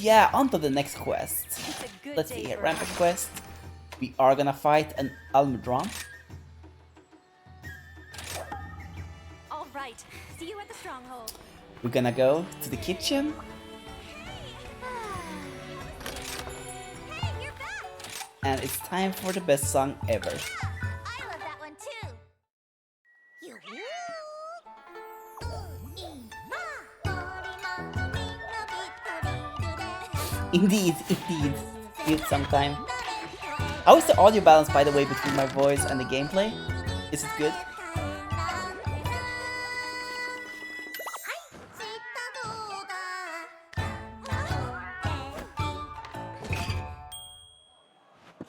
Yeah, on to the next quest. Let's see here, Rampage quest. We are gonna fight an Almudron. All right, see you at the stronghold. We're gonna go to the kitchen. Hey, you're back! And it's time for the best song ever. I love that one too. Indeed, indeed. Cute sometime. How is the audio balance, by the way, between my voice and the gameplay? Is it good?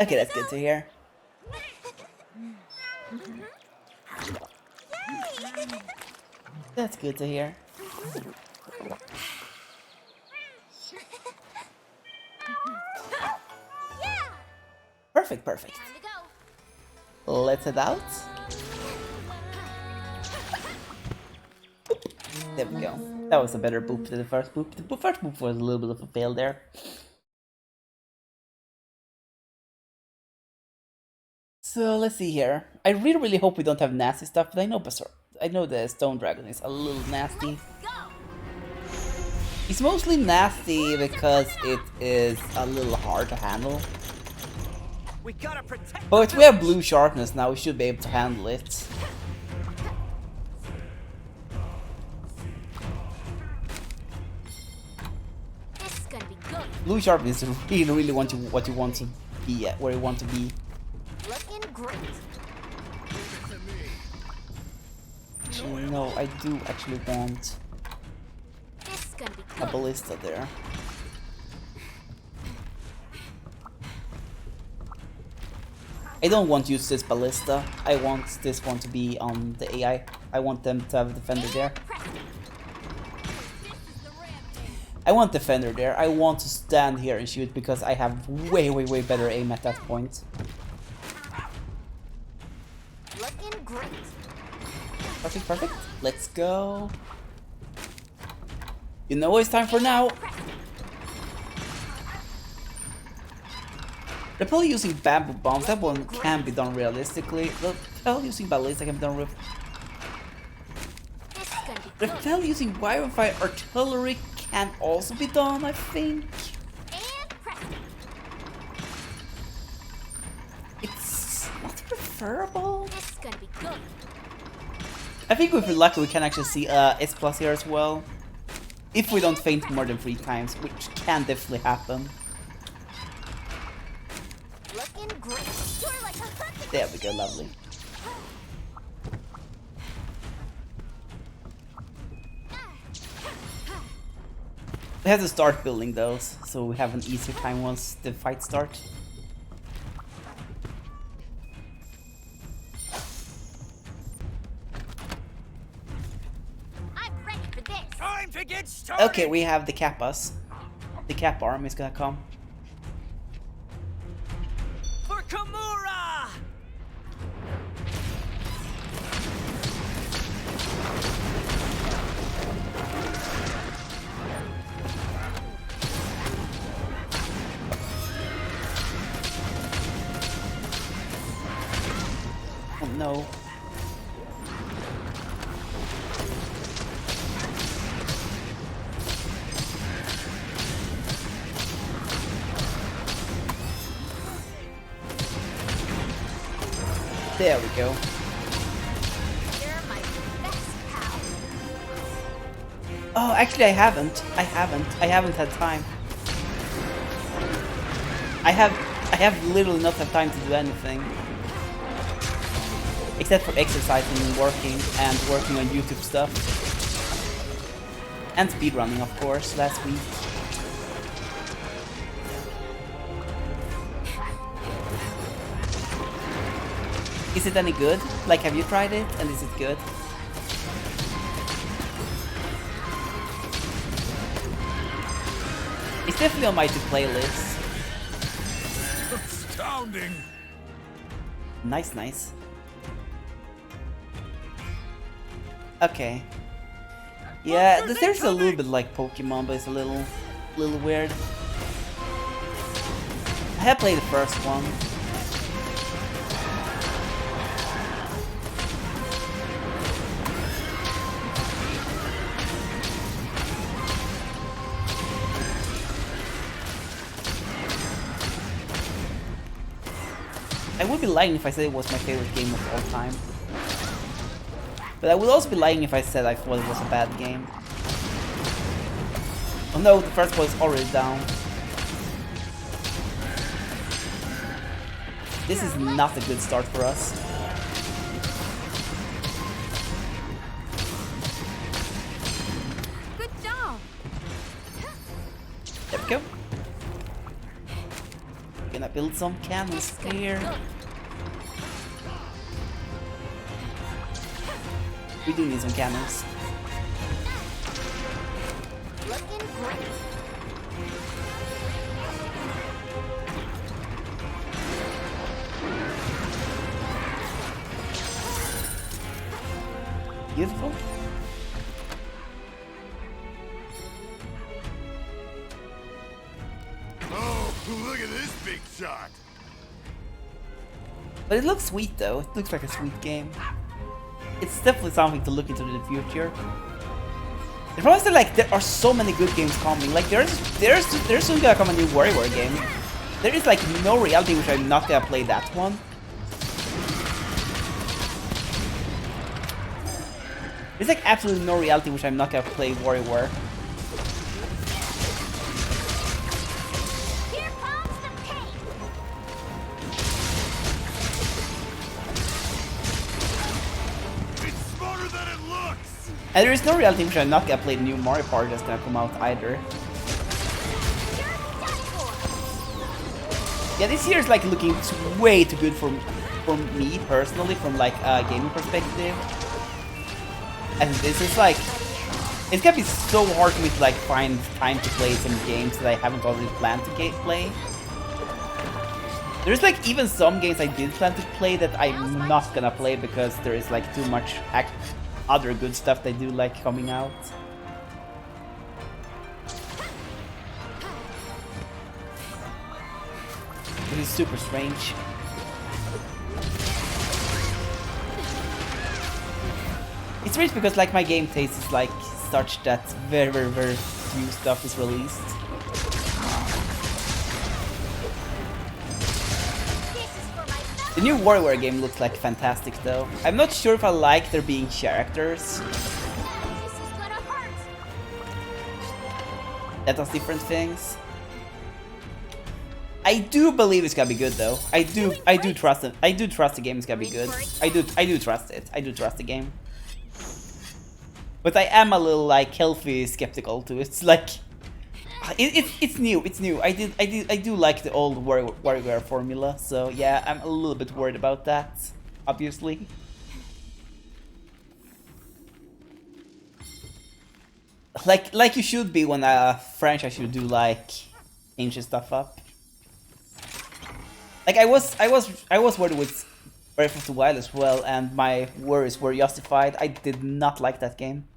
Okay, that's good to hear. That's good to hear. Perfect, perfect. Let's head out. There we go. That was a better boop than the first boop. The first boop was a little bit of a fail there. So let's see here. I really hope we don't have nasty stuff, but I know the stone dragon is a little nasty. It's mostly nasty because it is a little hard to handle. But we have blue sharpness now, we should be able to handle it. This is gonna be good. Blue sharpness is really what you want to be at, where you want to be. Looking great. Actually, no, I do actually want This is gonna be a good. ballista there. I don't want to use this ballista. I want this one to be on the AI. I want them to have a defender there. I want defender there. I want to stand here and shoot because I have way better aim at that point. Looking great. Perfect, perfect. Let's go. You know what it's time for now. The Repel using bamboo bombs, that one can be done realistically. The Repel using ballista can be done with. Repel using wire fire artillery can also be done, I think. It's not preferable. This is gonna be good. I think if we're lucky we can actually see S plus here as well. If we don't faint more than 3 times, which can definitely happen. Looking great. You're like a There we go, lovely. We have to start building those, so we have an easier time once the fight starts. I'm ready for this. Time to get started. Okay, we have the Kappas. The Kappa army is gonna come. For Kimura! Oh no. There we go. You're my best pal. Oh, actually I haven't had time. I have literally not had time to do anything. Except for exercising and working on YouTube stuff. And speedrunning, of course, last week. Is it any good? Like, have you tried it? And is it good? It's definitely on my to-play list. Astounding. Nice, nice. Okay. Yeah, there's a little bit like Pokemon, but it's a little weird. I have played the first one. I would be lying if I said it was my favorite game of all time. But I would also be lying if I said I thought it was a bad game. Oh no, the first ball is already down. This is not a good start for us. Good job. There we go. Gonna build some cannons here. We do need some cannons. Looking great. Beautiful. Oh, look at this big shot. But it looks sweet though. It looks like a sweet game. It's definitely something to look into in the future. The problem is that like there are so many good games coming. Like there's soon gonna come a new WarioWare game. There is like no reality which I'm not gonna play that one. There's like absolutely no reality which I'm not gonna play WarioWare. Here comes the pain. It's smarter than it looks. And there is no reality which I'm not gonna play the new Mario Party that's gonna come out either. You're done for. Yeah, this year is like looking way too good for me personally, from like a gaming perspective. And this is like, it's gonna be so hard for me to like find time to play some games that I haven't already planned to play. There's like even some games I did plan to play that I'm not gonna play because there is like too much other good stuff they do like coming out. This is super strange. It's strange because like my game taste is like such that very few stuff is released. The new WarioWare game looks like fantastic though. I'm not sure if I like there being characters. This is gonna hurt. That does different things. I do believe it's gonna be good though. I do trust it. I do trust the game is gonna be good. I do trust it. I do trust the game. But I am a little like healthy skeptical to it. It's like it's new. It's new. I do like the old WarioWare formula. So yeah, I'm a little bit worried about that. Obviously. Like you should be when a franchise should do like change stuff up. Like I was worried with Breath of the Wild as well, and my worries were justified. I did not like that game.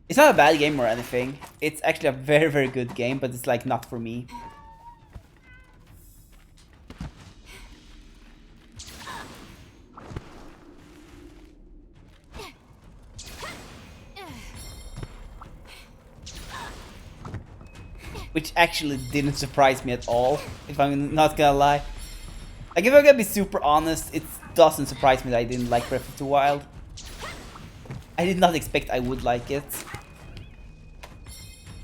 It's not a bad game or anything. It's actually a very good game, but it's like not for me. Which actually didn't surprise me at all, if I'm not gonna lie. Like, if I'm gonna be super honest, it doesn't surprise me that I didn't like Breath of the Wild. I did not expect I would like it.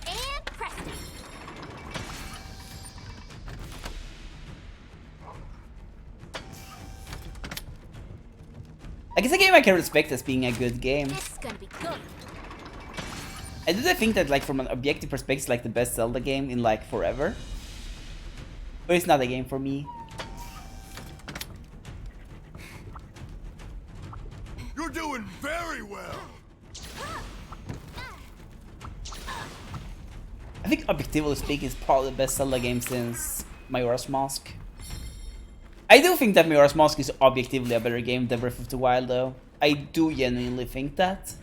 And press it. Like, it's a game I can respect as being a good game. This is gonna be good. I do think that, like, from an objective perspective, it's like the best Zelda game in, like, forever. But it's not a game for me. You're doing very well. I think objectively speaking, it's probably the best Zelda game since Majora's Mask. I do think that Majora's Mask is objectively a better game than Breath of the Wild, though. I do genuinely think that.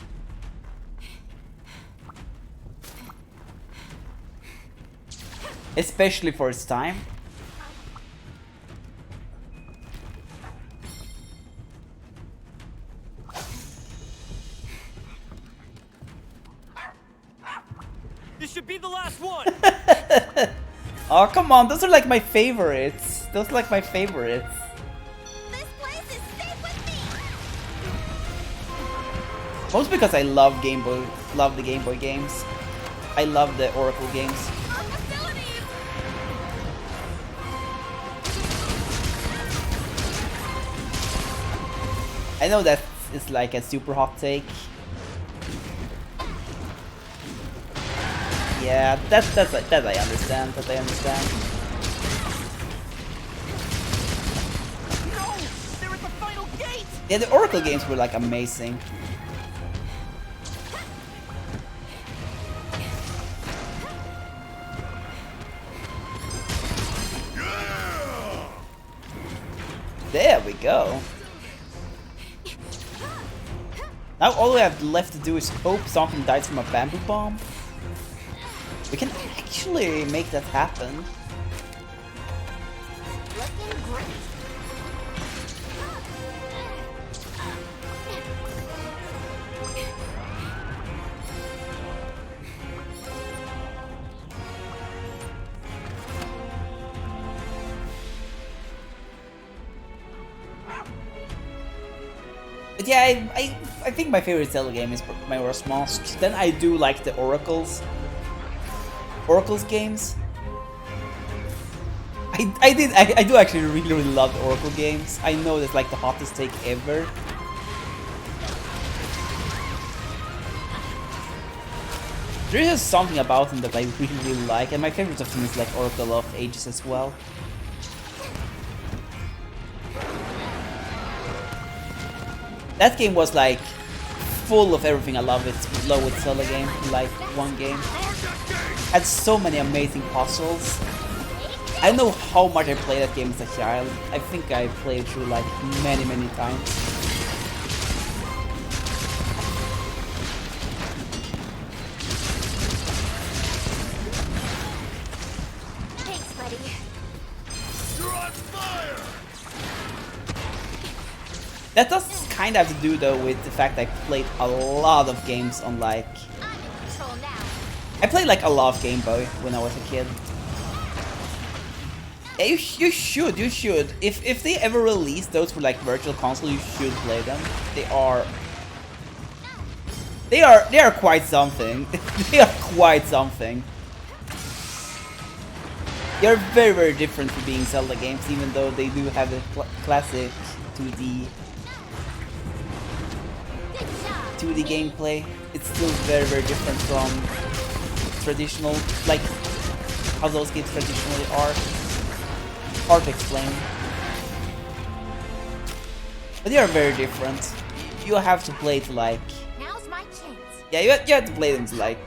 especially for its time. This should be the last one. Oh, come on, those are like my favorites. Those are like my favorites. This place is safe with me. Most because I love the Game Boy games. I love the Oracle games. Our facilities. I know that it's like a super hot take. Yeah, that I understand. That I understand. No, they're at the final gate. Yeah, the Oracle games were like amazing. Yeah! There we go. Now all we have left to do is hope something dies from a bamboo bomb. We can actually make that happen. Looking great. But yeah, I think my favorite Zelda game is Majora's Mask. Then I do like the Oracles games. I do actually really love the Oracle games. I know that's like the hottest take ever. There's just something about them that I really like, and my favorite of them is like Oracle of Ages as well. That game was like full of everything I love with Zelda game, like one game. Had so many amazing puzzles. I know how much I played that game as a child. I think I played it through like many times. Thanks, buddy. You're on fire! That does kind of have to do though with the fact that I played a lot of games on like... I'm in control now. I played like a lot of Game Boy when I was a kid. Yeah, you should. If they ever release those for like virtual console, you should play them. They are quite something. They are quite something. They are very different from being Zelda games, even though they do have the classic 2D Good job. 2D gameplay. It's still very different from traditional, like how those games traditionally are. Hard to explain. But they are very different. You have to play to like... Now's my chance. Yeah, you have to play them to like...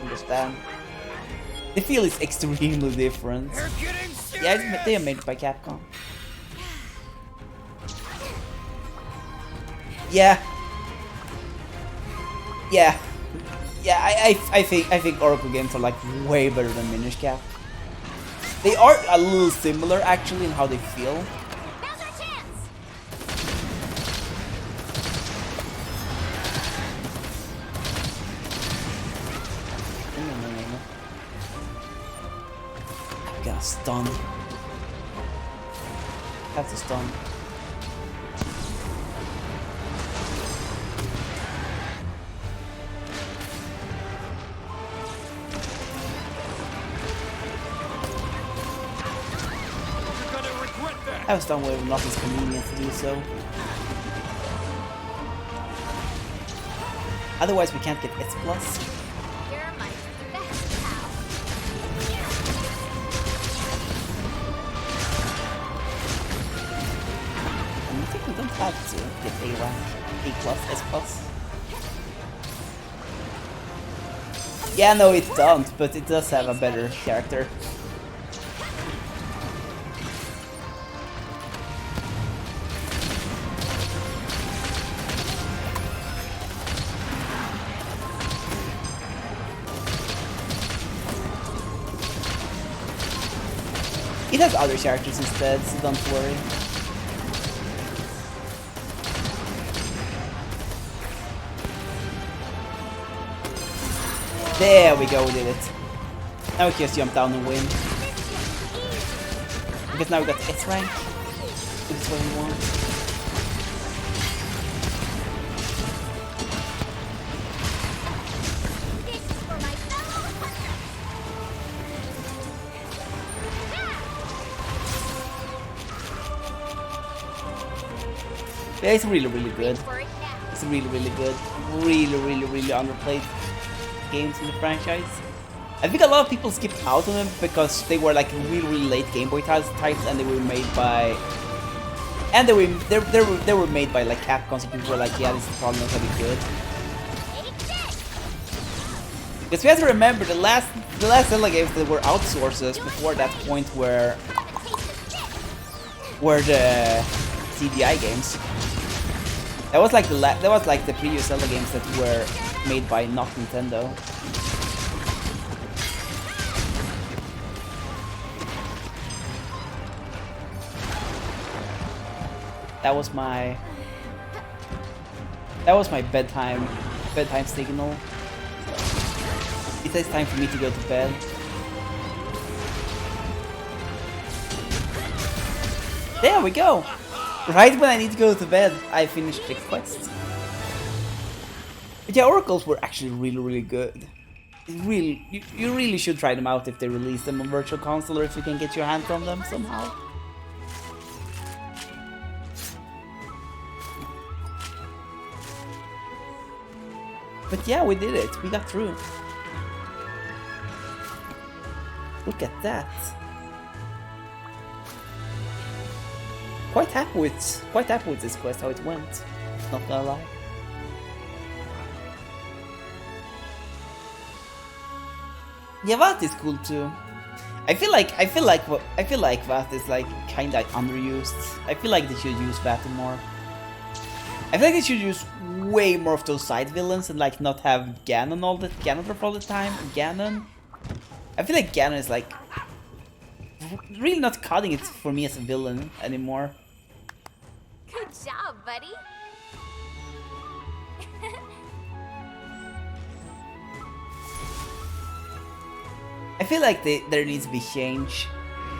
understand. The feel is extremely different. They're getting serious. Yeah, they are made by Capcom. Yeah. I think Oracle games are like way better than Minish Cap. They are a little similar actually in how they feel. Now's our chance. No. I got stun. Have to stun. I was done with not as convenient to do so. Otherwise we can't get S+. You're my best pal. I think we don't have to get A rank, A+, S+. Yeah, no, it don't, but it does have a better character. It has other characters instead, so don't worry. There we go, we did it. Now we can just jump down and win. Because now we got S rank. This is what we want. Yeah, it's really, really good. It's really, really good. Really, really, really underplayed games in the franchise. I think a lot of people skipped out on them because they were like really, really late Game Boy types, and they were made by, they were made by like Capcom. So people were like, yeah, this is probably not gonna be good. Because we have to remember the last Zelda games that were outsources before that point were the CDI games. That was like the previous Zelda games that were made by not Nintendo. That was my bedtime signal. It says time for me to go to bed. There we go! Right when I need to go to bed, I finished the quest. But yeah, oracles were actually really, really good. You really should try them out if they release them on Virtual Console or if you can get your hand on them somehow. But yeah, we did it. We got through. Look at that. Quite happy with this quest, how it went. Not gonna lie. Yeah, that is cool too. I feel like that is like kinda underused. I feel like they should use that more. I feel like they should use way more of those side villains and like not have Ganon all the time. Ganon. I feel like Ganon is like really not cutting it for me as a villain anymore. Good job, buddy. I feel like there needs to be change.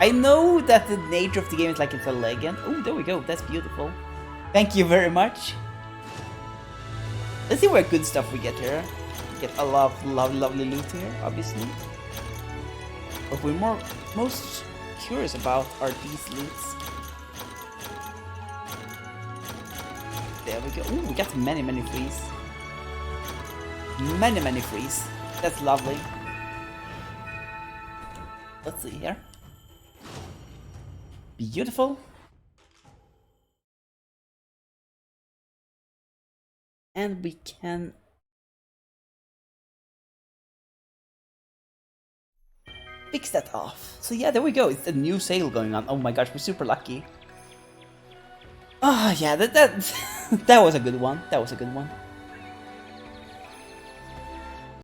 I know that the nature of the game is like it's a legend. Oh, there we go. That's beautiful. Thank you very much. Let's see what good stuff we get here. We get a lot of lovely loot here, obviously. What we're most curious about are these loots. There we go. Ooh, we got many frees. Many frees. That's lovely. Let's see here. Beautiful. And we can fix that off. So yeah, there we go. It's a new sale going on. Oh my gosh, we're super lucky. Oh yeah, that was a good one. That was a good one.